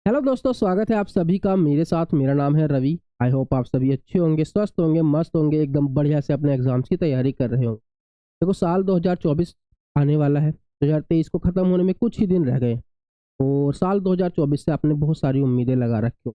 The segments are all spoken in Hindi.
हेलो दोस्तों, स्वागत है आप सभी का मेरे साथ। मेरा नाम है रवि। आई होप आप सभी अच्छे होंगे, स्वस्थ होंगे, मस्त होंगे, एकदम बढ़िया से अपने एग्जाम्स की तैयारी कर रहे होंगे। देखो, साल 2024 आने वाला है। 2023 को ख़त्म होने में कुछ ही दिन रह गए और साल 2024 से आपने बहुत सारी उम्मीदें लगा रखी हो।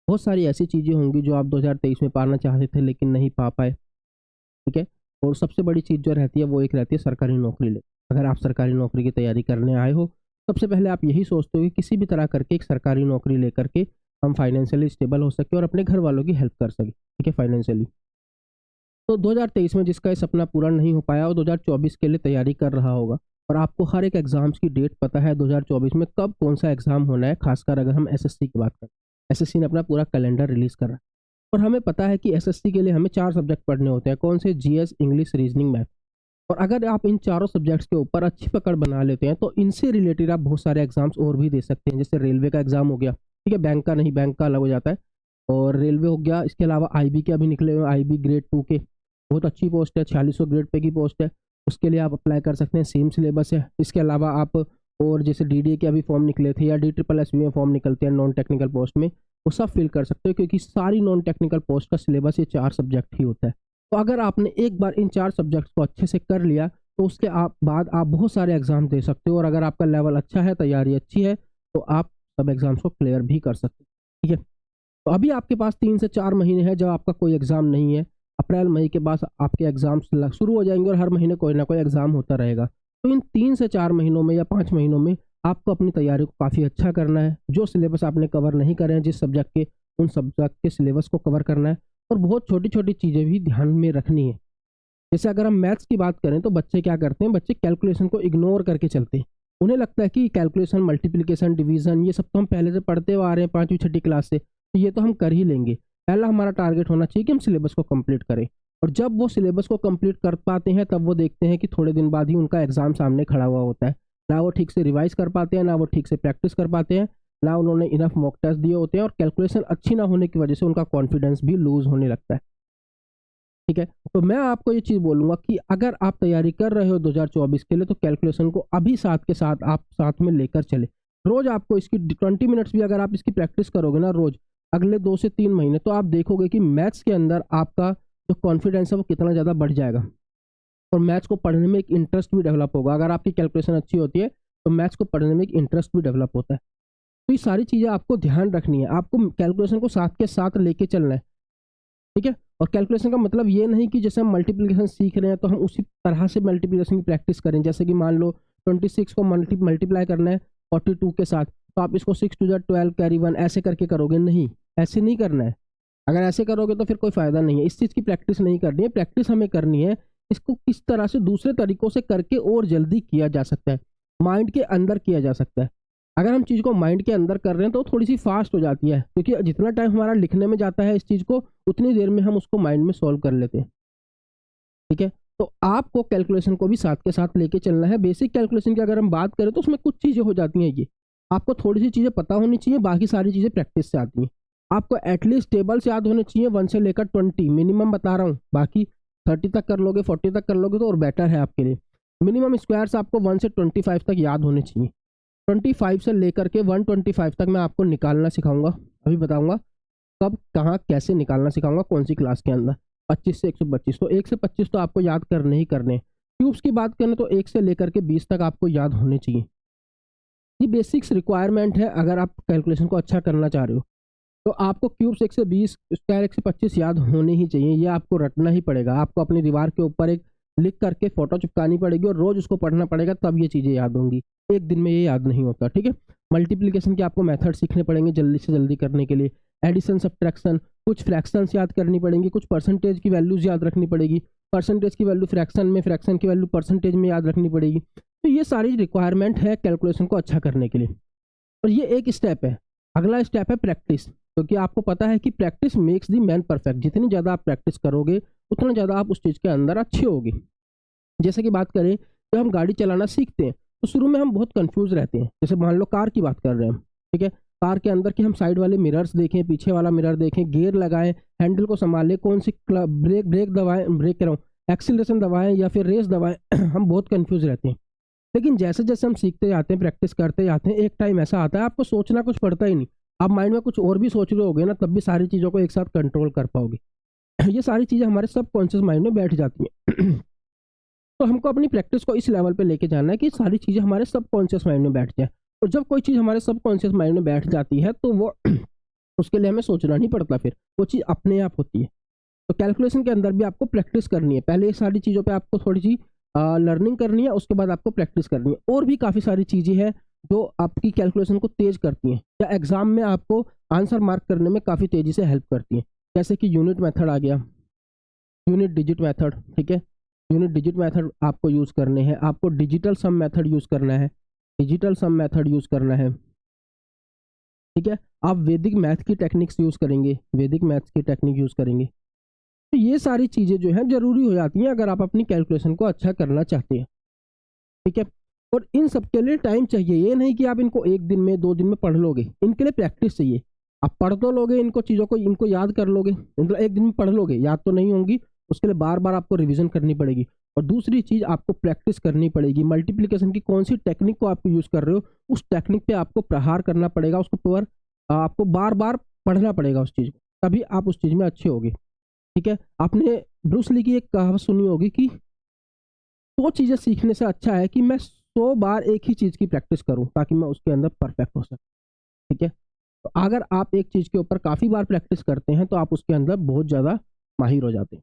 बहुत सारी ऐसी चीज़ें होंगी जो आप 2023 में पाना चाहते थे लेकिन नहीं पा पाए। ठीक है। और सबसे बड़ी चीज़ जो रहती है वो एक रहती है सरकारी नौकरी ले। अगर आप सरकारी नौकरी की तैयारी करने आए हो, सबसे पहले आप यही सोचते हो कि किसी भी तरह करके एक सरकारी नौकरी लेकर के हम फाइनेंशियली स्टेबल हो सके और अपने घर वालों की हेल्प कर सके। ठीक है, फाइनेंशियली। तो 2023 में जिसका ये सपना पूरा नहीं हो पाया वो 2024 के लिए तैयारी कर रहा होगा। और आपको हर एक एग्जाम्स की डेट पता है 2024 में कब कौन सा एग्जाम होना है, खासकर अगर हम एसएससी की बात करें। एसएससी ने अपना पूरा कैलेंडर रिलीज कर रहा है। और हमें पता है कि एसएससी के लिए हमें 4 सब्जेक्ट पढ़ने होते हैं। कौन से? GS, English, reasoning, math. और अगर आप इन चारों सब्जेक्ट्स के ऊपर अच्छी पकड़ बना लेते हैं तो इनसे रिलेटेड आप बहुत सारे एग्जाम्स और भी दे सकते हैं। जैसे रेलवे का एग्जाम हो गया। ठीक है, बैंक का नहीं, बैंक का अलग हो जाता है। और रेलवे हो गया। इसके अलावा आईबी के अभी निकले हुए, आईबी ग्रेड 2 के बहुत अच्छी पोस्ट है, 4600 ग्रेड पे की पोस्ट है। उसके लिए आप अप्लाई कर सकते हैं, सेम सिलेबस है। इसके अलावा आप और जैसे डीडीए के अभी फॉर्म निकले थे या डी ट्रिपल एस में फॉर्म निकलते हैं नॉन टेक्निकल पोस्ट में, वो सब फिल कर सकते हो क्योंकि सारी नॉन टेक्निकल पोस्ट का सिलेबस ये 4 सब्जेक्ट ही होता है। तो अगर आपने एक बार इन 4 सब्जेक्ट्स को अच्छे से कर लिया तो उसके बाद आप बहुत सारे एग्जाम दे सकते हो। और अगर आपका लेवल अच्छा है, तैयारी अच्छी है, तो आप सब एग्जाम्स को क्लियर भी कर सकते हो। ठीक है। तो अभी आपके पास 3 से 4 महीने हैं जब आपका कोई एग्जाम नहीं है। अप्रैल मई के बाद आपके एग्जाम्स शुरू हो जाएंगे और हर महीने कोई ना कोई एग्जाम होता रहेगा। तो इन 3 से 4 महीनों में या 5 महीनों में आपको अपनी तैयारी को काफ़ी अच्छा करना है। जो सिलेबस आपने कवर नहीं करे हैं जिस सब्जेक्ट के, उन सब्जेक्ट के सिलेबस को कवर करना है। और बहुत छोटी छोटी चीज़ें भी ध्यान में रखनी है। जैसे अगर हम मैथ्स की बात करें तो बच्चे क्या करते हैं, बच्चे कैलकुलेशन को इग्नोर करके चलते हैं। उन्हें लगता है कि कैलकुलेशन, मल्टीप्लिकेशन, डिवीजन ये सब तो हम पहले से पढ़ते हुए आ रहे हैं 5वीं 6ठी क्लास से, तो ये तो हम कर ही लेंगे। पहला हमारा टारगेट होना चाहिए कि हम सिलेबस को कंप्लीट करें। और जब वो सिलेबस को कंप्लीट कर पाते हैं तब वो देखते हैं कि थोड़े दिन बाद ही उनका एग्जाम सामने खड़ा हुआ होता है। ना वो ठीक से रिवाइज कर पाते हैं, ना वो ठीक से प्रैक्टिस कर पाते हैं, ना उन्होंने इनफ मॉक टेस्ट दिए होते हैं। और कैलकुलेशन अच्छी ना होने की वजह से उनका कॉन्फिडेंस भी लूज होने लगता है। ठीक है। तो मैं आपको ये चीज़ बोलूँगा कि अगर आप तैयारी कर रहे हो 2024 के लिए तो कैलकुलेशन को अभी साथ के साथ आप साथ में लेकर चले। रोज़ आपको इसकी 20 मिनट्स भी अगर आप इसकी प्रैक्टिस करोगे ना रोज़, अगले 2 से 3 महीने, तो आप देखोगे कि मैथ्स के अंदर आपका जो कॉन्फिडेंस है वो कितना ज़्यादा बढ़ जाएगा। और मैथ्स को पढ़ने में एक इंटरेस्ट भी डेवलप होगा। अगर आपकी कैलकुलेशन अच्छी होती है तो मैथ्स को पढ़ने में एक इंटरेस्ट भी डेवलप होता है। तो ये सारी चीज़ें आपको ध्यान रखनी है। आपको कैलकुलेशन को साथ के साथ लेके चलना है। ठीक है। और कैलकुलेशन का मतलब ये नहीं कि जैसे हम मल्टीप्लिकेशन सीख रहे हैं तो हम उसी तरह से मल्टीप्लिकेशन की प्रैक्टिस करें। जैसे कि मान लो 26 को मल्टीप्लाई करना है 42 के साथ, तो आप इसको 6 2 12 कैरी 1 ऐसे करके करोगे नहीं। ऐसे नहीं करना है। अगर ऐसे करोगे तो फिर कोई फायदा नहीं है। इस चीज़ की प्रैक्टिस नहीं करनी है। प्रैक्टिस हमें करनी है इसको किस तरह से दूसरे तरीकों से करके और जल्दी किया जा सकता है, माइंड के अंदर किया जा सकता है। अगर हम चीज़ को माइंड के अंदर कर रहे हैं तो थोड़ी सी फास्ट हो जाती है, क्योंकि जितना टाइम हमारा लिखने में जाता है इस चीज़ को, उतनी देर में हम उसको माइंड में सॉल्व कर लेते हैं। ठीक है। तो आपको कैलकुलेशन को भी साथ के साथ लेके चलना है। बेसिक कैलकुलेशन की अगर हम बात करें तो उसमें कुछ चीज़ें हो जाती हैं। ये आपको थोड़ी सी चीज़ें पता होनी चाहिए, बाकी सारी चीज़ें प्रैक्टिस से आती हैं। आपको एटलीस्ट टेबल्स याद होने चाहिए 1 से लेकर 20 मिनिमम बता रहा हूँ। बाकी 30 तक कर लोगे, 40 तक कर लोगे तो और बेटर है आपके लिए। मिनिमम स्क्वायर्स आपको 1 से 25 तक याद होने चाहिए। 25 से लेकर के 125 तक मैं आपको निकालना सिखाऊंगा। अभी बताऊंगा कब, कहाँ, कैसे निकालना सिखाऊंगा, कौन सी क्लास के अंदर। 25 से 125, तो 1 से 25 तो आपको याद करने ही करने। क्यूब्स की बात करें तो 1 से लेकर के 20 तक आपको याद होने चाहिए। ये बेसिक्स रिक्वायरमेंट है अगर आप कैलकुलेशन को अच्छा करना चाह रहे हो। तो आपको क्यूब्स 1 से 20, स्क्वायर 1 से 25 याद होने ही चाहिए। ये आपको रटना ही पड़ेगा। आपको अपनी दीवार के ऊपर एक लिख करके फोटो चिपकानी पड़ेगी और रोज उसको पढ़ना पड़ेगा, तब ये चीज़ें याद होंगी। एक दिन में ये याद नहीं होता। ठीक है। मल्टीप्लिकेशन के आपको मेथड सीखने पड़ेंगे जल्दी से जल्दी करने के लिए। एडिशन, सब्ट्रैक्शन, कुछ फ्रैक्शंस याद करनी पड़ेंगी, कुछ परसेंटेज की वैल्यूज याद रखनी पड़ेगी। परसेंटेज की वैल्यू फ्रैक्शन में, फ्रैक्शन की वैल्यू परसेंटेज में याद रखनी पड़ेगी। तो ये सारी रिक्वायरमेंट है कैलकुलेशन को अच्छा करने के लिए। और ये एक स्टेप है। अगला स्टेप है प्रैक्टिस, क्योंकि आपको पता है कि practice makes the man perfect. जितनी ज़्यादा आप प्रैक्टिस करोगे उतना ज़्यादा आप उस चीज़ के अंदर अच्छे होगे। जैसे कि बात करें, जब हम गाड़ी चलाना सीखते हैं तो शुरू में हम बहुत कंफ्यूज रहते हैं। जैसे मान लो कार की बात कर रहे हैं हम। ठीक है। कार के अंदर कि हम साइड वाले मिरर्स देखें, पीछे वाला मिरर देखें, गियर लगाएं, हैंडल को संभालें, कौन सी ब्रेक ब्रेक दबाएं, ब्रेक कह रहा हूँ, एक्सीलरेशन दबाएं या फिर रेस दबाएं हम बहुत कंफ्यूज रहते हैं। लेकिन जैसे जैसे हम सीखते जाते हैं, प्रैक्टिस करते जाते हैं, एक टाइम ऐसा आता है आपको सोचना कुछ पड़ता ही नहीं। आप माइंड में कुछ और भी सोच रहे होगे ना, तब भी सारी चीज़ों को एक साथ कंट्रोल कर पाओगे। ये सारी चीज़ें हमारे सबकॉन्शियस माइंड में बैठ जाती हैं। तो हमको अपनी प्रैक्टिस को इस लेवल पे लेके जाना है कि सारी चीज़ें हमारे सबकॉन्शियस माइंड में बैठ जाए। और जब कोई चीज़ हमारे सबकॉन्शियस माइंड में बैठ जाती है तो वो उसके लिए हमें सोचना नहीं पड़ता, फिर वो चीज़ अपने आप होती है। तो कैलकुलेशन के अंदर भी आपको प्रैक्टिस करनी है। पहले ये सारी चीज़ों पे आपको थोड़ी सी लर्निंग करनी है, उसके बाद आपको प्रैक्टिस करनी है। और भी काफ़ी सारी चीज़ें हैं जो आपकी कैलकुलेशन को तेज़ करती हैं या एग्जाम में आपको आंसर मार्क करने में काफ़ी तेज़ी से हेल्प करती हैं। जैसे कि यूनिट मेथड आ गया, यूनिट डिजिट मेथड, ठीक है। यूनिट डिजिट मेथड आपको यूज़ करने हैं, आपको डिजिटल सम मेथड यूज़ करना है, डिजिटल सम मेथड यूज़ करना है, ठीक है। आप वैदिक मैथ की टेक्निक्स यूज़ करेंगे, वैदिक मैथ्स की टेक्निक यूज़ करेंगे। तो ये सारी चीज़ें जो हैं ज़रूरी हो जाती हैं अगर आप अपनी कैलकुलेशन को अच्छा करना चाहते हैं, ठीक है। और इन सब के लिए टाइम चाहिए, ये नहीं कि आप इनको 1 दिन में 2 दिन में पढ़ लोगे, इनके लिए प्रैक्टिस चाहिए। आप पढ़ तो लोगे इनको चीज़ों को, इनको याद कर लोगे, मतलब 1 दिन में पढ़ लोगे, याद तो नहीं होंगी, उसके लिए बार बार आपको रिविजन करनी पड़ेगी। और दूसरी चीज़ आपको प्रैक्टिस करनी पड़ेगी, मल्टीप्लिकेशन की कौन सी टेक्निक को आप यूज़ कर रहे हो, उस टेक्निक पे आपको प्रहार करना पड़ेगा, उसको पर आपको बार बार पढ़ना पड़ेगा उस चीज़ को, तभी आप उस चीज़ में अच्छे होगे, ठीक है। आपने ब्रूस ली की एक कहावत सुनी होगी कि 100 चीज़ें सीखने से अच्छा है कि मैं 100 बार एक ही चीज़ की प्रैक्टिस करूं ताकि मैं उसके अंदर परफेक्ट हो सकूं, ठीक है। तो अगर आप एक चीज़ के ऊपर काफ़ी बार प्रैक्टिस करते हैं तो आप उसके अंदर बहुत ज़्यादा माहिर हो जाते हैं।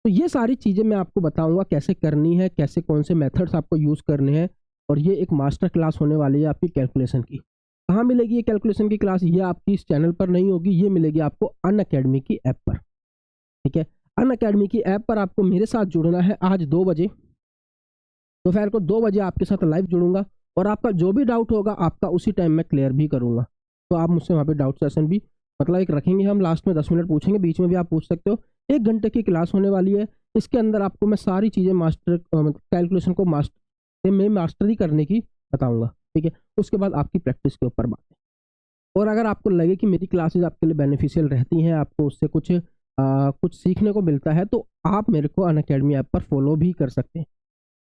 तो ये सारी चीज़ें मैं आपको बताऊंगा कैसे करनी है, कैसे कौन से मेथड्स आपको यूज़ करने हैं। और ये एक मास्टर क्लास होने वाली है आपकी कैलकुलेशन की। कहाँ मिलेगी ये कैलकुलेशन की क्लास? ये आपकी इस चैनल पर नहीं होगी, ये मिलेगी आपको अनअकैडमी की ऐप पर, ठीक है। अनअकैडमी की ऐप पर आपको मेरे साथ जुड़ना है आज 2 बजे, दोपहर को 2 बजे आपके साथ लाइव जुड़ूंगा और आपका जो भी डाउट होगा आपका उसी टाइम में क्लियर भी करूंगा। तो आप मुझसे वहाँ पे डाउट सेशन भी मतलब एक रखेंगे, हम लास्ट में 10 मिनट पूछेंगे, बीच में भी आप पूछ सकते हो। 1 घंटे की क्लास होने वाली है, इसके अंदर आपको मैं सारी चीज़ें मास्टर कैलकुलेशन को मास्टरी करने की बताऊँगा, ठीक है। उसके बाद आपकी प्रैक्टिस के ऊपर बात है। और अगर आपको लगे कि मेरी क्लासेस आपके लिए बेनिफिशियल रहती हैं, आपको उससे कुछ सीखने को मिलता है, तो आप मेरे को अनअकैडमी ऐप पर फॉलो भी कर सकते हैं।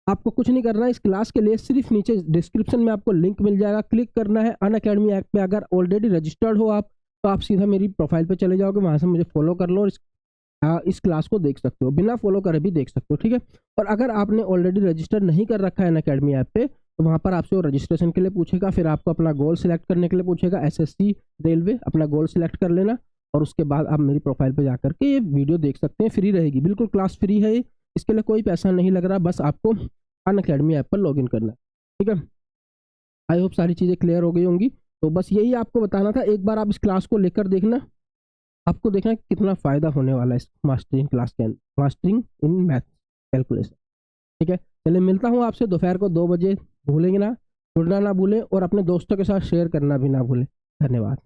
आपको कुछ नहीं करना है इस क्लास के लिए, सिर्फ नीचे डिस्क्रिप्शन में आपको लिंक मिल जाएगा, क्लिक करना है। अनअकैडमी ऐप पे अगर ऑलरेडी रजिस्टर्ड हो आप तो आप सीधा मेरी प्रोफाइल पे चले जाओगे, वहाँ से मुझे फॉलो कर लो और इस क्लास को देख सकते हो, बिना फॉलो करे भी देख सकते हो, ठीक है। और अगर आपने ऑलरेडी रजिस्टर नहीं कर रखा है अनअकैडमी ऐप पे तो वहाँ पर आपसे वो रजिस्ट्रेशन के लिए पूछेगा, फिर आपको अपना गोल सिलेक्ट करने के लिए पूछेगा, एसएससी रेलवे अपना गोल सिलेक्ट कर लेना और उसके बाद आप मेरी प्रोफाइल पे जाकर के ये वीडियो देख सकते हैं। फ्री रहेगी, बिल्कुल क्लास फ्री है, इसके लिए कोई पैसा नहीं लग रहा, बस आपको अनअकैडमी ऐप पर लॉगिन करना है, ठीक है। आई होप सारी चीज़ें क्लियर हो गई होंगी। तो बस यही आपको बताना था, एक बार आप इस क्लास को लेकर देखना, आपको देखना कितना फ़ायदा होने वाला है इस मास्टरिंग क्लास के अंदर, मास्टरिंग इन मैथ कैलकुलेशन, ठीक है। चलिए मिलता हूँ आपसे दोपहर को 2 बजे, भूलेंगे ना, जुड़ना ना भूलें और अपने दोस्तों के साथ शेयर करना भी ना भूलें। धन्यवाद।